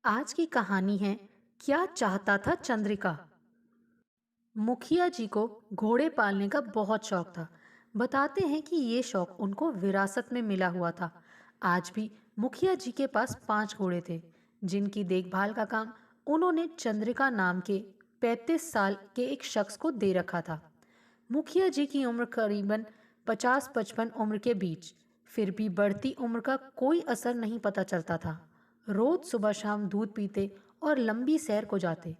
आज की कहानी है क्या चाहता था चंद्रिका। मुखिया जी को घोड़े पालने का बहुत शौक था। बताते हैं कि ये शौक उनको विरासत में मिला हुआ था। आज भी मुखिया जी के पास 5 घोड़े थे जिनकी देखभाल का काम उन्होंने चंद्रिका नाम के 35 साल के एक शख्स को दे रखा था। मुखिया जी की उम्र करीबन 50-55 उम्र के बीच, फिर भी बढ़ती उम्र का कोई असर नहीं पता चलता था। रोज सुबह शाम दूध पीते और लंबी सैर को जाते।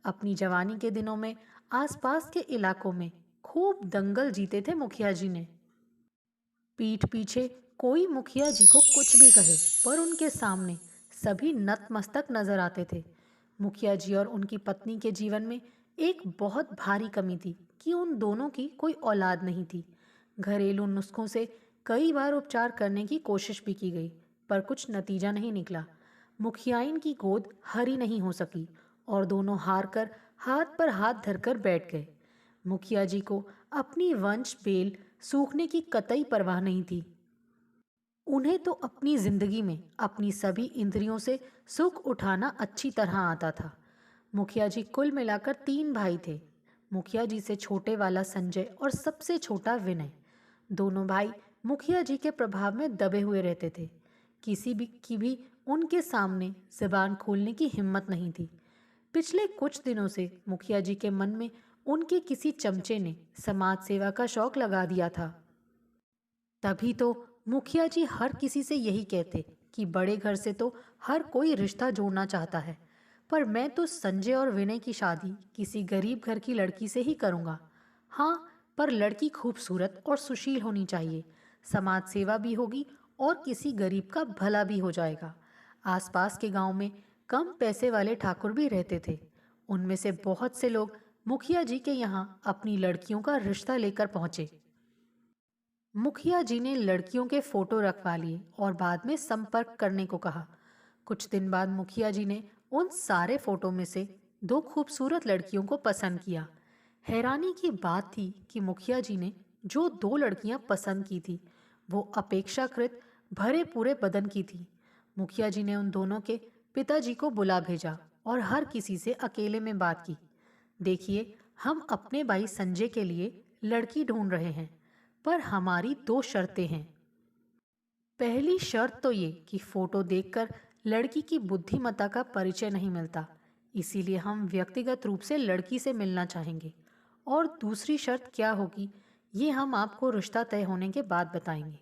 अपनी जवानी के दिनों में आसपास के इलाकों में खूब दंगल जीते थे मुखिया जी ने। पीठ पीछे कोई मुखिया जी को कुछ भी कहे, पर उनके सामने सभी नतमस्तक नजर आते थे। मुखिया जी और उनकी पत्नी के जीवन में एक बहुत भारी कमी थी कि उन दोनों की कोई औलाद नहीं थी। घरेलू नुस्खों से कई बार उपचार करने की कोशिश भी की गई, पर कुछ नतीजा नहीं निकला। मुखियाइन की गोद हरी नहीं हो सकी और दोनों हार कर हाथ पर हाथ धरकर बैठ गए। मुखिया जी को अपनी वंश बेल सूखने की कतई परवाह नहीं थी। उन्हें तो अपनी जिंदगी में अपनी सभी इंद्रियों से सुख उठाना अच्छी तरह आता था। मुखिया जी कुल मिलाकर 3 भाई थे। मुखिया जी से छोटे वाला संजय और सबसे छोटा विनय। दोनों भाई मुखिया जी के प्रभाव में दबे हुए रहते थे। किसी भी की भी उनके सामने जुबान खोलने की हिम्मत नहीं थी। पिछले कुछ दिनों से मुखिया जी के मन में उनके किसी चमचे ने समाज सेवा का शौक लगा दिया था। तभी तो मुखिया जी हर किसी से यही कहते कि बड़े घर से तो हर कोई रिश्ता जोड़ना चाहता है, पर मैं तो संजय और विनय की शादी किसी गरीब घर की लड़की से ही करूँगा। हाँ, पर लड़की खूबसूरत और सुशील होनी चाहिए। समाज सेवा भी होगी और किसी गरीब का भला भी हो जाएगा। आसपास के गांव में कम पैसे वाले ठाकुर भी रहते थे। उनमें से बहुत से लोग मुखिया जी के यहाँ अपनी लड़कियों का रिश्ता लेकर पहुंचे। मुखिया जी ने लड़कियों के फोटो रखवा लिए और बाद में संपर्क करने को कहा। कुछ दिन बाद मुखिया जी ने उन सारे फोटो में से 2 खूबसूरत लड़कियों को पसंद किया। हैरानी की बात थी कि मुखिया जी ने जो 2 लड़कियां पसंद की थी वो अपेक्षाकृत भरे पूरे बदन की थी। मुखिया जी ने उन दोनों के पिताजी को बुला भेजा और हर किसी से अकेले में बात की। देखिए, हम अपने भाई संजय के लिए लड़की ढूंढ रहे हैं, पर हमारी 2 शर्तें हैं। पहली शर्त तो ये कि फोटो देखकर लड़की की बुद्धिमत्ता का परिचय नहीं मिलता, इसीलिए हम व्यक्तिगत रूप से लड़की से मिलना चाहेंगे। और दूसरी शर्त क्या होगी, ये हम आपको रिश्ता तय होने के बाद बताएंगे।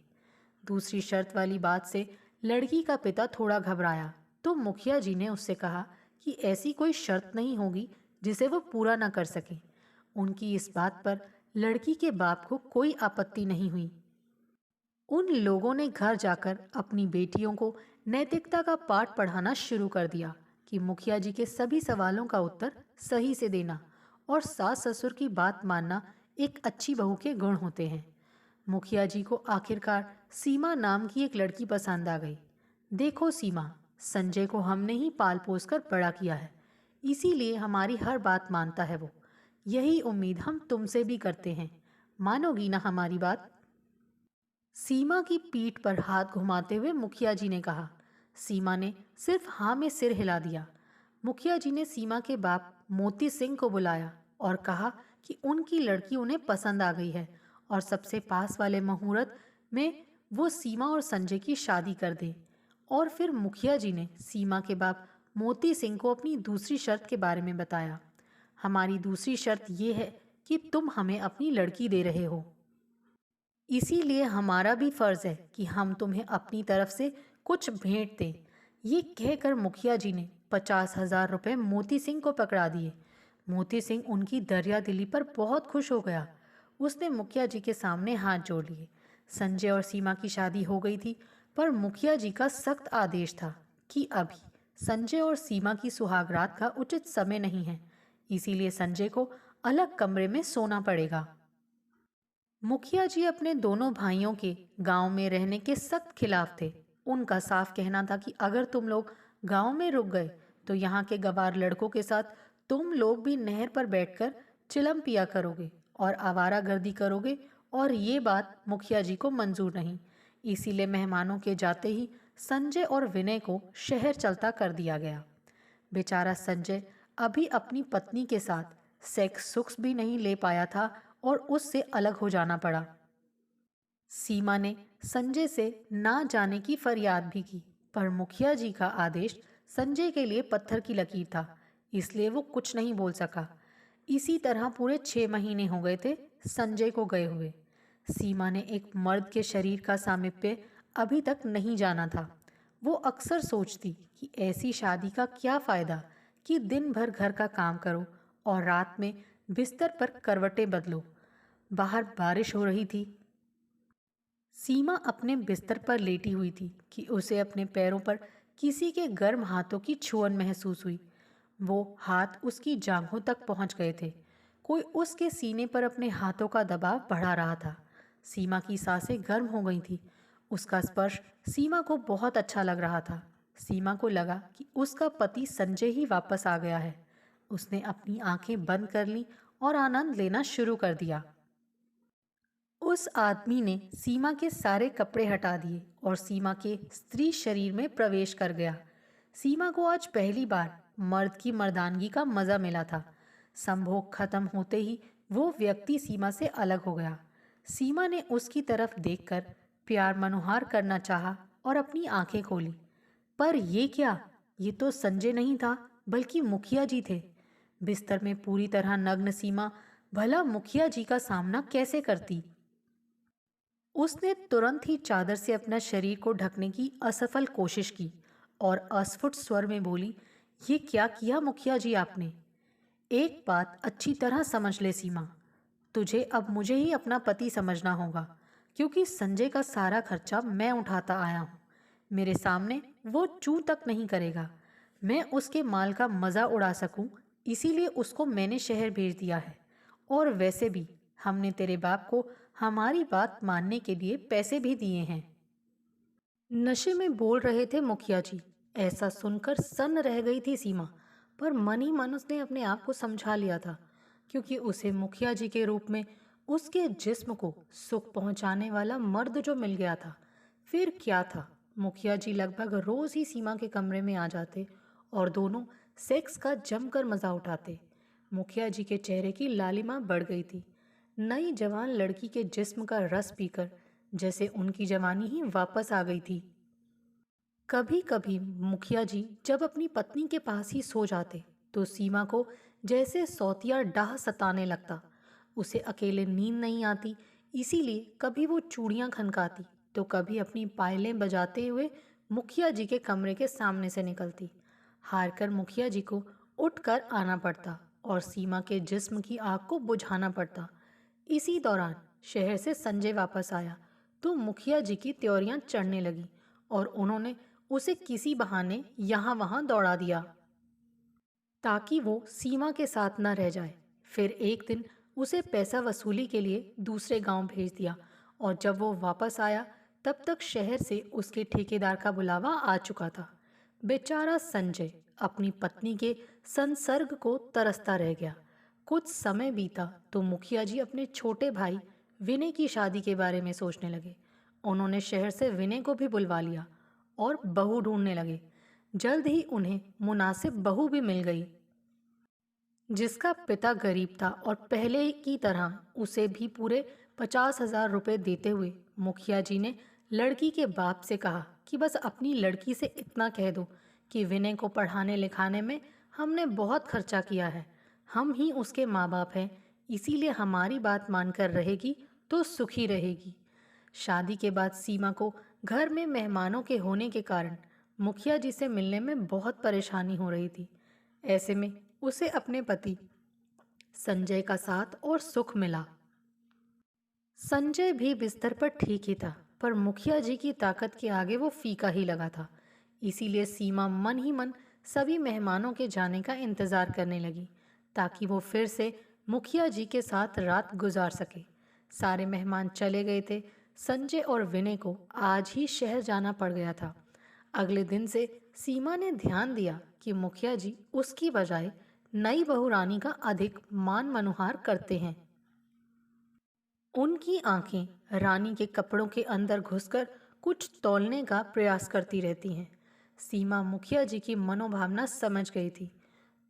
दूसरी शर्त वाली बात से लड़की का पिता थोड़ा घबराया, तो मुखिया जी ने उससे कहा कि ऐसी कोई शर्त नहीं होगी जिसे वो पूरा ना कर सके। उनकी इस बात पर लड़की के बाप को कोई आपत्ति नहीं हुई। उन लोगों ने घर जाकर अपनी बेटियों को नैतिकता का पाठ पढ़ाना शुरू कर दिया कि मुखिया जी के सभी सवालों का उत्तर सही से देना और सास ससुर की बात मानना एक अच्छी बहू के गुण होते हैं। मुखिया जी को आखिरकार सीमा नाम की एक लड़की पसंद आ गई। देखो सीमा, संजय को हमने ही पाल पोस कर बड़ा किया है, इसीलिए हमारी हर बात मानता है वो। यही उम्मीद हम तुमसे भी करते हैं। मानोगी ना हमारी बात? सीमा की पीठ पर हाथ घुमाते हुए मुखिया जी ने कहा। सीमा ने सिर्फ हाँ में सिर हिला दिया। मुखिया जी ने सीमा के बाप मोती सिंह को बुलाया और कहा कि उनकी लड़की उन्हें पसंद आ गई है और सबसे पास वाले मुहूर्त में वो सीमा और संजय की शादी कर दे। और फिर मुखिया जी ने सीमा के बाप मोती सिंह को अपनी दूसरी शर्त के बारे में बताया। हमारी दूसरी शर्त ये है कि तुम हमें अपनी लड़की दे रहे हो, इसीलिए हमारा भी फर्ज है कि हम तुम्हें अपनी तरफ से कुछ भेंट दें। ये कहकर मुखिया जी ने 50,000 रुपये मोती सिंह को पकड़ा दिए। मोती सिंह उनकी दरिया दिली पर बहुत खुश हो गया। उसने मुखिया जी के सामने हाथ जोड़ लिए। संजय और सीमा की शादी हो गई थी, पर मुखिया जी का सख्त आदेश था कि अभी संजय और सीमा की सुहागरात का उचित समय नहीं है, इसीलिए संजय को अलग कमरे में सोना पड़ेगा। मुखिया जी अपने दोनों भाइयों के गांव में रहने के सख्त खिलाफ थे। उनका साफ कहना था कि अगर तुम लोग गांव में रुक गए तो यहाँ के गवार लड़कों के साथ तुम लोग भी नहर पर बैठकर चिलम पिया करोगे और आवारागर्दी करोगे, और ये बात मुखिया जी को मंजूर नहीं। इसीलिए मेहमानों के जाते ही संजय और विनय को शहर चलता कर दिया गया। बेचारा संजय अभी अपनी पत्नी के साथ सेक्स सुख भी नहीं ले पाया था और उससे अलग हो जाना पड़ा। सीमा ने संजय से ना जाने की फरियाद भी की, पर मुखिया जी का आदेश संजय के लिए पत्थर की लकीर था, इसलिए वो कुछ नहीं बोल सका। इसी तरह पूरे 6 महीने हो गए थे संजय को गए हुए। सीमा ने एक मर्द के शरीर का सामीप्य अभी तक नहीं जाना था। वो अक्सर सोचती कि ऐसी शादी का क्या फायदा कि दिन भर घर का काम करो और रात में बिस्तर पर करवटें बदलो। बाहर बारिश हो रही थी। सीमा अपने बिस्तर पर लेटी हुई थी कि उसे अपने पैरों पर किसी के गर्म हाथों की छुअन महसूस हुई। वो हाथ उसकी जांघों तक पहुंच गए थे। कोई उसके सीने पर अपने हाथों का दबाव बढ़ा रहा था। सीमा की सांसें गर्म हो गई थी। उसका स्पर्श सीमा को बहुत अच्छा लग रहा था। सीमा को लगा कि उसका पति संजय ही वापस आ गया है। उसने अपनी आंखें बंद कर ली और आनंद लेना शुरू कर दिया। उस आदमी ने सीमा के सारे कपड़े हटा दिए और सीमा के स्त्री शरीर में प्रवेश कर गया। सीमा को आज पहली बार मर्द की मर्दानगी का मजा मिला था। संभोग खत्म होते ही वो व्यक्ति सीमा से अलग हो गया। सीमा ने उसकी तरफ देखकर प्यार मनुहार करना चाहा और अपनी आंखें खोली। पर ये क्या? ये तो संजय नहीं था, बल्कि मुखिया जी थे। बिस्तर में पूरी तरह नग्न सीमा भला मुखिया जी का सामना कैसे करती? उसने तुरंत ही चादर से अपना शरीर को ढकने की असफल कोशिश की और अस्फुट स्वर में बोली, ये क्या किया मुखिया जी आपने? एक बात अच्छी तरह समझ ले सीमा, तुझे अब मुझे ही अपना पति समझना होगा, क्योंकि संजय का सारा खर्चा मैं उठाता आया हूँ। मेरे सामने वो चूं तक नहीं करेगा। मैं उसके माल का मज़ा उड़ा सकूं, इसीलिए उसको मैंने शहर भेज दिया है। और वैसे भी हमने तेरे बाप को हमारी बात मानने के लिए पैसे भी दिए हैं। नशे में बोल रहे थे मुखिया जी। ऐसा सुनकर सन्न रह गई थी सीमा, पर मन ही मन उसने अपने आप को समझा लिया था, क्योंकि उसे मुखिया जी के रूप में उसके जिस्म को सुख पहुंचाने वाला मर्द जो मिल गया था। फिर क्या था, मुखिया जी लगभग रोज ही सीमा के कमरे में आ जाते और दोनों सेक्स का जमकर मजा उठाते। मुखिया जी के चेहरे की लालिमा बढ़ गई थी। नई जवान लड़की के जिस्म का रस पीकर जैसे उनकी जवानी ही वापस आ गई थी। कभी कभी मुखिया जी जब अपनी पत्नी के पास ही सो जाते तो सीमा को जैसे सौतिया डाह सताने लगता। उसे अकेले नींद नहीं आती, इसीलिए कभी वो चूड़ियां खनकाती तो कभी अपनी पायलें बजाते हुए मुखिया जी के कमरे के सामने से निकलती। हार कर मुखिया जी को उठकर आना पड़ता और सीमा के जिस्म की आग को बुझाना पड़ता। इसी दौरान शहर से संजय वापस आया तो मुखिया जी की त्योरियां चढ़ने लगी और उन्होंने उसे किसी बहाने यहाँ वहाँ दौड़ा दिया ताकि वो सीमा के साथ न रह जाए। फिर एक दिन उसे पैसा वसूली के लिए दूसरे गांव भेज दिया और जब वो वापस आया तब तक शहर से उसके ठेकेदार का बुलावा आ चुका था। बेचारा संजय अपनी पत्नी के संसर्ग को तरसता रह गया। कुछ समय बीता तो मुखिया जी अपने छोटे भाई विनय की शादी के बारे में सोचने लगे। उन्होंने शहर से विनय को भी बुलवा लिया और बहू ढूंढने लगे। जल्द ही उन्हें मुनासिब बहू भी मिल गई, जिसका पिता गरीब था और पहले की तरह उसे भी पूरे 50,000 रुपये देते हुए मुखिया जी ने लड़की के बाप से कहा कि बस अपनी लड़की से इतना कह दो कि विनय को पढ़ाने लिखाने में हमने बहुत खर्चा किया है। हम ही उसके माँ बाप हैं, इसीलिए हमारी बात मानकर रहेगी तो सुखी रहेगी। शादी के बाद सीमा को घर में मेहमानों के होने के कारण मुखिया जी से मिलने में बहुत परेशानी हो रही थी। ऐसे में उसे अपने पति संजय का साथ और सुख मिला। संजय भी बिस्तर पर ठीक ही था, पर मुखिया जी की ताकत के आगे वो फीका ही लगा था। इसीलिए सीमा मन ही मन सभी मेहमानों के जाने का इंतजार करने लगी ताकि वो फिर से मुखिया जी के साथ रात गुजार सके। सारे मेहमान चले गए थे। संजय और विनय को आज ही शहर जाना पड़ गया था। अगले दिन से सीमा ने ध्यान दिया कि मुखिया जी उसकी बजाय नई बहू रानी का अधिक मान मनुहार करते हैं। उनकी आंखें रानी के कपड़ों के अंदर घुसकर कुछ तौलने का प्रयास करती रहती हैं। सीमा मुखिया जी की मनोभावना समझ गई थी।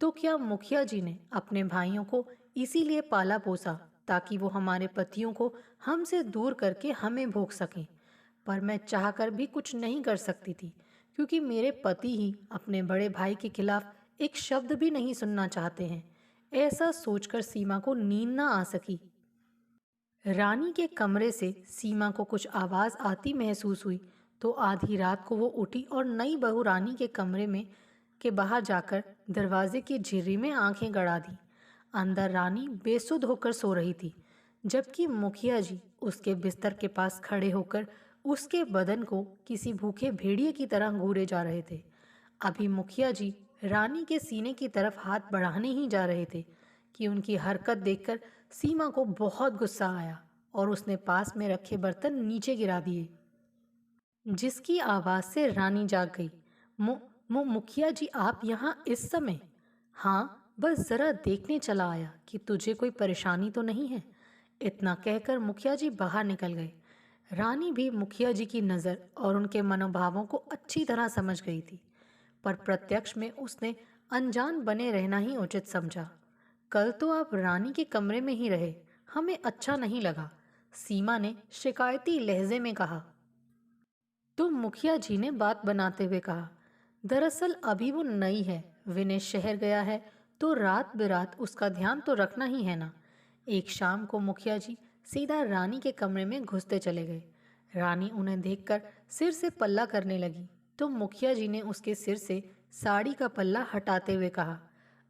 तो क्या मुखिया जी ने अपने भाइयों को इसीलिए पाला पोसा ताकि वो हमारे पतियों को हमसे दूर करके हमें भोग सकें? पर मैं चाहकर भी कुछ नहीं कर सकती थी, क्योंकि मेरे पति ही अपने बड़े भाई के खिलाफ एक शब्द भी नहीं सुनना चाहते हैं। ऐसा सोचकर सीमा को नींद ना आ सकी। रानी के कमरे से सीमा को कुछ आवाज आती महसूस हुई, तो आधी रात को वो उठी और नई बहू रानी के कमरे में के बाहर जाकर दरवाजे की झिर्री में आंखें गड़ा दी। अंदर रानी बेसुध होकर सो रही थी, जबकि मुखिया जी उसके बिस्तर के पास खड़े होकर उसके बदन को किसी भूखे भेड़िए की तरह घूरे जा रहे थे। अभी मुखिया जी रानी के सीने की तरफ हाथ बढ़ाने ही जा रहे थे कि उनकी हरकत देखकर सीमा को बहुत गुस्सा आया और उसने पास में रखे बर्तन नीचे गिरा दिए, जिसकी आवाज से रानी जाग गई। मु, मुखिया जी, आप यहाँ इस समय? हाँ, बस जरा देखने चला आया कि तुझे कोई परेशानी तो नहीं है। इतना कहकर मुखिया जी बाहर निकल गए। रानी भी मुखिया जी की नज़र और उनके मनोभावों को अच्छी तरह समझ गई थी, पर प्रत्यक्ष में उसने अनजान बने रहना ही उचित समझा। कल तो आप रानी के कमरे में ही रहे, हमें अच्छा नहीं लगा, सीमा ने शिकायती लहजे में कहा। तो मुखिया जी ने बात बनाते हुए कहा, दरअसल अभी वो नई है, विनय शहर गया है, तो रात बेरात उसका ध्यान तो रखना ही है ना। एक शाम को मुखिया जी सीधा रानी के कमरे में घुसते चले गए। रानी उन्हें देखकर सिर से पल्ला करने लगी, तो मुखिया जी ने उसके सिर से साड़ी का पल्ला हटाते हुए कहा,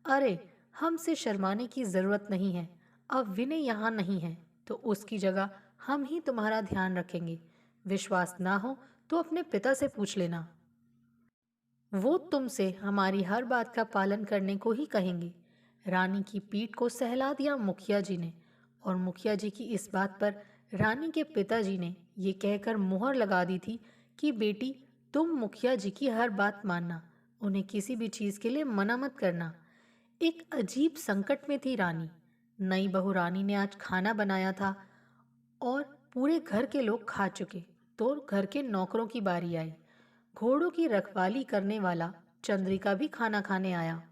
अरे, हमसे शर्माने की जरूरत नहीं है। अब विनय यहाँ नहीं है, तो उसकी जगह हम ही तुम्हारा ध्यान रखेंगे। विश्वास ना हो तो अपने पिता से पूछ लेना, वो तुमसे हमारी हर बात का पालन करने को ही कहेंगे। रानी की पीठ को सहला दिया मुखिया जी ने, और मुखिया जी की इस बात पर रानी के पिताजी ने ये कहकर मुहर लगा दी थी कि बेटी, तुम मुखिया जी की हर बात मानना, उन्हें किसी भी चीज़ के लिए मना मत करना। एक अजीब संकट में थी रानी। नई बहू रानी ने आज खाना बनाया था और पूरे घर के लोग खा चुके, तो घर के नौकरों की बारी आई। घोड़ों की रखवाली करने वाला चंद्रिका भी खाना खाने आया।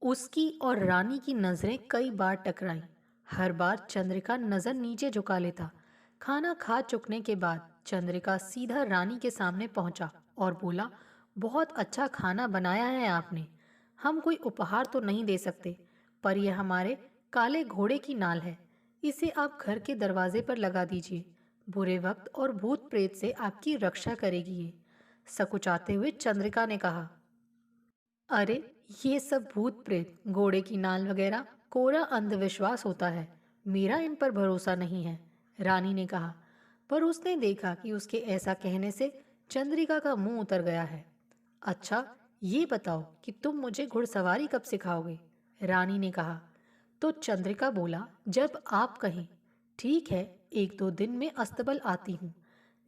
उसकी और रानी की नजरें कई बार टकराईं। हर बार चंद्रिका नजर नीचे झुका लेता। खाना खा चुकने के बाद चंद्रिका सीधा रानी के सामने पहुंचा और बोला, बहुत अच्छा खाना बनाया है आपने। हम कोई उपहार तो नहीं दे सकते, पर यह हमारे काले घोड़े की नाल है। इसे आप घर के दरवाजे पर लगा दीजिए। बुरे वक्त और भूत प्रेत से आपकी रक्षा करेगी ये। सकुचाते हुए चंद्रिका ने कहा, अरे, ये सब भूत प्रेत घोड़े की नाल वगैरह कोरा अंधविश्वास होता है, मेरा इन पर भरोसा नहीं है, रानी ने कहा। पर उसने देखा कि उसके ऐसा कहने से चंद्रिका का मुंह उतर गया है। अच्छा, ये बताओ कि तुम मुझे घुड़सवारी कब सिखाओगे, रानी ने कहा। तो चंद्रिका बोला, जब आप कहें। ठीक है, एक दो दिन में अस्तबल आती हूँ।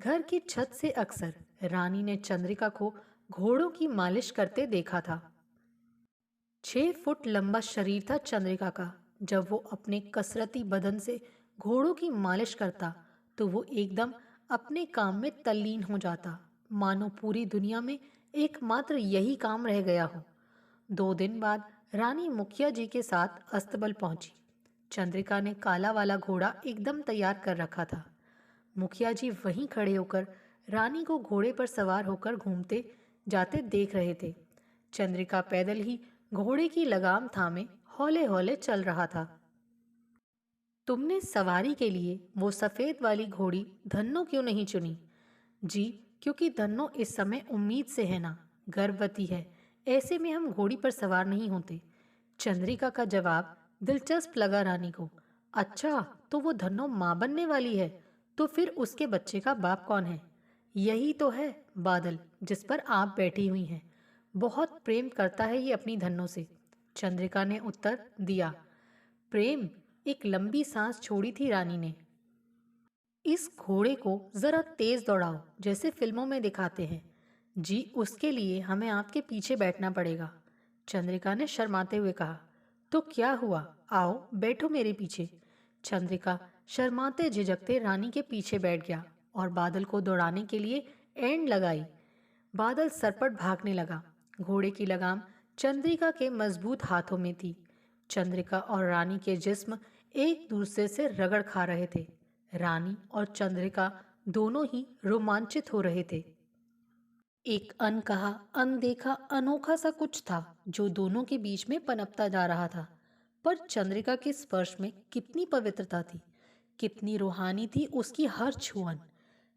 घर की छत से अक्सर रानी ने चंद्रिका को घोड़ों की मालिश करते देखा था। 6 फुट लंबा शरीर था चंद्रिका का। जब वो अपने कसरती बदन से घोड़ों की मालिश करता, तो वो एकदम अपने काम में तल्लीन हो जाता, मानो पूरी दुनिया में एकमात्र यही काम रह गया हो। 2 दिन बाद रानी मुखिया जी के साथ अस्तबल पहुंची। चंद्रिका ने काला वाला घोड़ा एकदम तैयार कर रखा था। मुखिया जी वहीं खड़े होकर रानी को घोड़े पर सवार होकर घूमते जाते देख रहे थे। चंद्रिका पैदल ही घोड़े की लगाम थामे हौले हौले चल रहा था। तुमने सवारी के लिए वो सफेद वाली घोड़ी धन्नो क्यों नहीं चुनी? जी, क्योंकि धन्नो इस समय उम्मीद से है ना, गर्भवती है, ऐसे में हम घोड़ी पर सवार नहीं होते। चंद्रिका का जवाब दिलचस्प लगा रानी को। अच्छा, तो वो धन्नो माँ बनने वाली है, तो फिर उसके बच्चे का बाप कौन है? यही तो है, बादल, जिस पर आप बैठी हुई हैं। बहुत प्रेम करता है ये अपनी धन्नो से, चंद्रिका ने उत्तर दिया। प्रेम? एक लंबी सांस छोड़ी थी रानी ने। इस घोड़े को जरा तेज दौड़ाओ, जैसे फिल्मों में दिखाते हैं। जी, उसके लिए हमें आपके पीछे बैठना पड़ेगा, चंद्रिका ने शर्माते हुए कहा। तो क्या हुआ, आओ बैठो मेरे पीछे। चंद्रिका शर्माते झिझकते रानी के पीछे बैठ गया और बादल को दौड़ाने के लिए एंड लगाई। बादल सरपट भागने लगा। घोड़े की लगाम चंद्रिका के मजबूत हाथों में थी। चंद्रिका और रानी के जिस्म एक दूसरे से रगड़ खा रहे थे। रानी और चंद्रिका दोनों ही रोमांचित हो रहे थे। एक अनकहा, अनदेखा, अनोखा सा कुछ था जो दोनों के बीच में पनपता जा रहा था। पर चंद्रिका के स्पर्श में कितनी पवित्रता थी, कितनी रूहानी थी उसकी हर छुअन।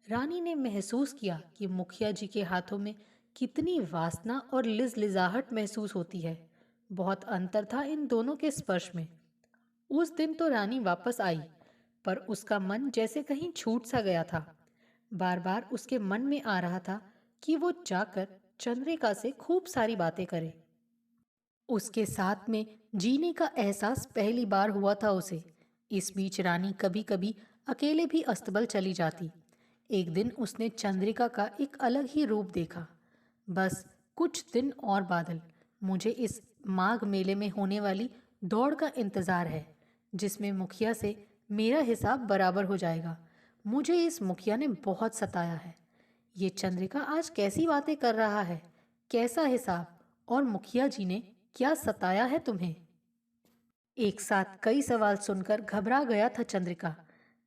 रानी ने महसूस किया कि मुखिया जी के हाथों में कितनी वासना और लिजलिजाहट महसूस होती है। बहुत अंतर था इन दोनों के स्पर्श में। उस दिन तो रानी वापस आई, पर उसका मन जैसे कहीं छूट सा गया था। बार बार उसके मन में आ रहा था कि वो जाकर चंद्रिका से खूब सारी बातें करे। उसके साथ में जीने का एहसास पहली बार हुआ था उसे। इस बीच रानी कभी कभी अकेले भी अस्तबल चली जाती। एक दिन उसने चंद्रिका का एक अलग ही रूप देखा। बस कुछ दिन और बादल, मुझे इस माघ मेले में होने वाली दौड़ का इंतजार है, जिसमें मुखिया से मेरा हिसाब बराबर हो जाएगा। मुझे इस मुखिया ने बहुत सताया है। ये चंद्रिका आज कैसी बातें कर रहा है, कैसा हिसाब, और मुखिया जी ने क्या सताया है तुम्हें? एक साथ कई सवाल सुनकर घबरा गया था चंद्रिका।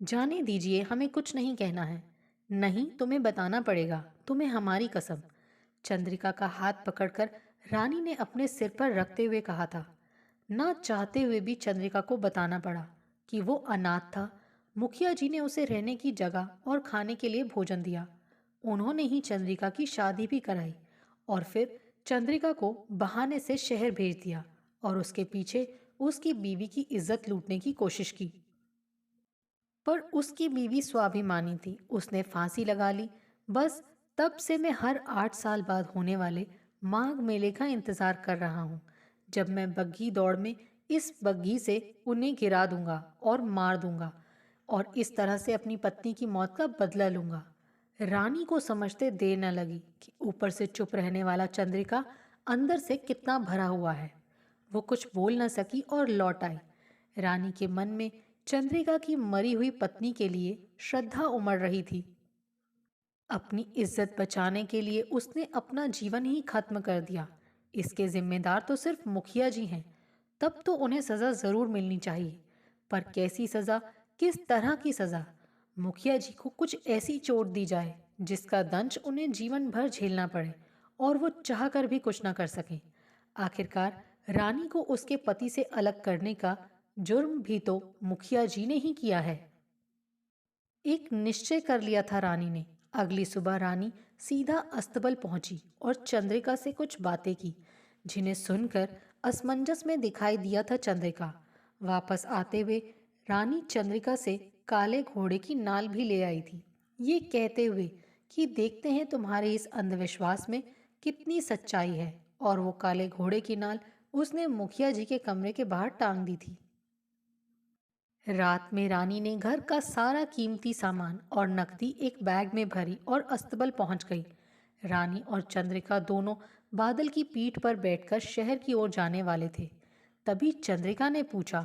जाने दीजिए, हमें कुछ नहीं कहना है। नहीं, तुम्हें बताना पड़ेगा, तुम्हें हमारी कसम। चंद्रिका का हाथ पकड़कर रानी ने अपने सिर पर रखते हुए कहा था। ना चाहते हुए भी चंद्रिका को बताना पड़ा कि वो अनाथ था। मुखिया जी ने उसे रहने की जगह और खाने के लिए भोजन दिया। उन्होंने ही चंद्रिका की शादी भी कराई और फिर चंद्रिका को बहाने से शहर भेज दिया और उसके पीछे उसकी बीवी की इज्जत लूटने की कोशिश की। पर उसकी बीवी स्वाभिमानी थी, उसने फांसी लगा ली। बस तब से मैं हर 8 साल बाद होने वाले माघ मेले का इंतजार कर रहा हूँ, जब मैं बग्घी दौड़ में इस बग्घी से उन्हें गिरा दूंगा और मार दूंगा और इस तरह से अपनी पत्नी की मौत का बदला लूंगा। रानी को समझते देर न लगी कि ऊपर से चुप रहने वाला चंद्रिका अंदर से कितना भरा हुआ है। वो कुछ बोल न सकी और लौट आई। रानी के मन में चंद्रिका की मरी हुई पत्नी के लिए श्रद्धा उमड़ रही थी। अपनी इज्जत बचाने के लिए उसने अपना जीवन ही खत्म कर दिया। इसके जिम्मेदार तो सिर्फ मुखिया जी हैं। तब तो उन्हें सजा जरूर मिलनी चाहिए। पर कैसी सजा, किस तरह की सजा? मुखिया जी को कुछ ऐसी चोट दी जाए जिसका दंश उन्हें जीवन भर झेलना पड़े और वो चाह कर भी कुछ ना कर सकें। आखिरकार रानी को उसके पति से अलग करने का जुर्म भी तो मुखिया जी ने ही किया है। एक निश्चय कर लिया था रानी ने। अगली सुबह रानी सीधा अस्तबल पहुंची और चंद्रिका से कुछ बातें की, जिन्हें सुनकर असमंजस में दिखाई दिया था चंद्रिका। वापस आते हुए रानी चंद्रिका से काले घोड़े की नाल भी ले आई थी, ये कहते हुए कि देखते हैं तुम्हारे इस अंधविश्वास में कितनी सच्चाई है। और वो काले घोड़े की नाल उसने मुखिया जी के कमरे के बाहर टांग दी थी। रात में रानी ने घर का सारा कीमती सामान और नकदी एक बैग में भरी और अस्तबल पहुंच गई। रानी और चंद्रिका दोनों बादल की पीठ पर बैठकर शहर की ओर जाने वाले थे। तभी चंद्रिका ने पूछा,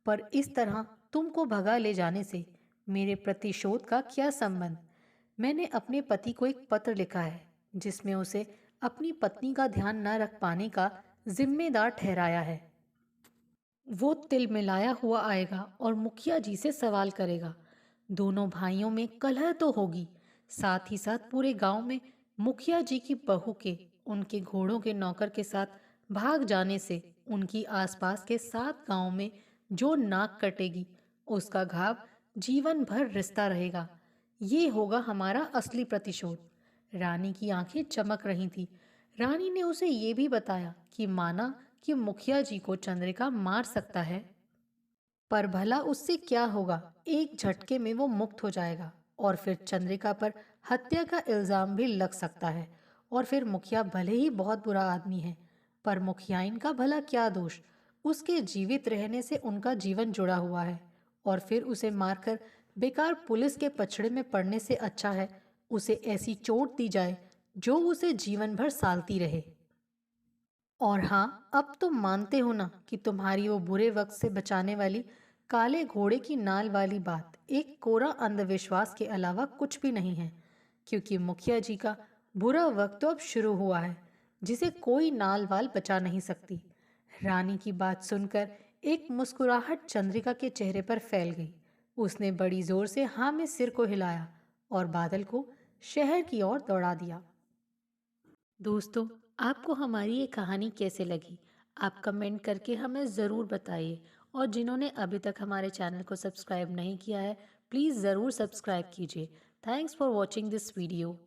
पर इस तरह तुमको भगा ले जाने से मेरे प्रतिशोध का क्या संबंध? मैंने अपने पति को एक पत्र लिखा है जिसमें उसे अपनी पत्नी का ध्यान न रख पाने का जिम्मेदार ठहराया है। वो तिल मिलाया हुआ आएगा और मुखिया जी से सवाल करेगा। दोनों भाइयों में कलह तो होगी, साथ ही साथ पूरे गांव में मुखिया जी की बहू के उनके घोड़ों के नौकर के साथ भाग जाने से उनकी आसपास के 7 गांव में जो नाक कटेगी उसका घाव जीवन भर रिश्ता रहेगा। ये होगा हमारा असली प्रतिशोध। रानी की आंखें चमक रही थी। रानी ने उसे ये भी बताया कि माना कि मुखिया जी को चंद्रिका मार सकता है, पर भला उससे क्या होगा? एक झटके में वो मुक्त हो जाएगा और फिर चंद्रिका पर हत्या का इल्जाम भी लग सकता है। और फिर मुखिया भले ही बहुत बुरा आदमी है, पर मुखियाइन का भला क्या दोष? उसके जीवित रहने से उनका जीवन जुड़ा हुआ है और फिर उसे मारकर बेकार पुलिस के पछड़े में पड़ने से अच्छा है उसे ऐसी चोट दी जाए जो उसे जीवन भर सालती रहे। और हाँ, अब तुम मानते हो ना कि तुम्हारी वो बुरे वक्त से बचाने वाली काले घोड़े की नाल वाली बात एक कोरा अंधविश्वास के अलावा कुछ भी नहीं है, क्योंकि मुखिया जी का बुरा वक्त तो अब शुरू हुआ है, जिसे कोई नाल वाल बचा नहीं सकती। रानी की बात सुनकर एक मुस्कुराहट चंद्रिका के चेहरे पर फैल गई। उसने बड़ी जोर से हाँ में सिर को हिलाया और बादल को शहर की ओर दौड़ा दिया। दोस्तों, आपको हमारी ये कहानी कैसे लगी? आप कमेंट करके हमें ज़रूर बताइए। और जिन्होंने अभी तक हमारे चैनल को सब्सक्राइब नहीं किया है, प्लीज़ ज़रूर सब्सक्राइब कीजिए। Thanks for watching this video.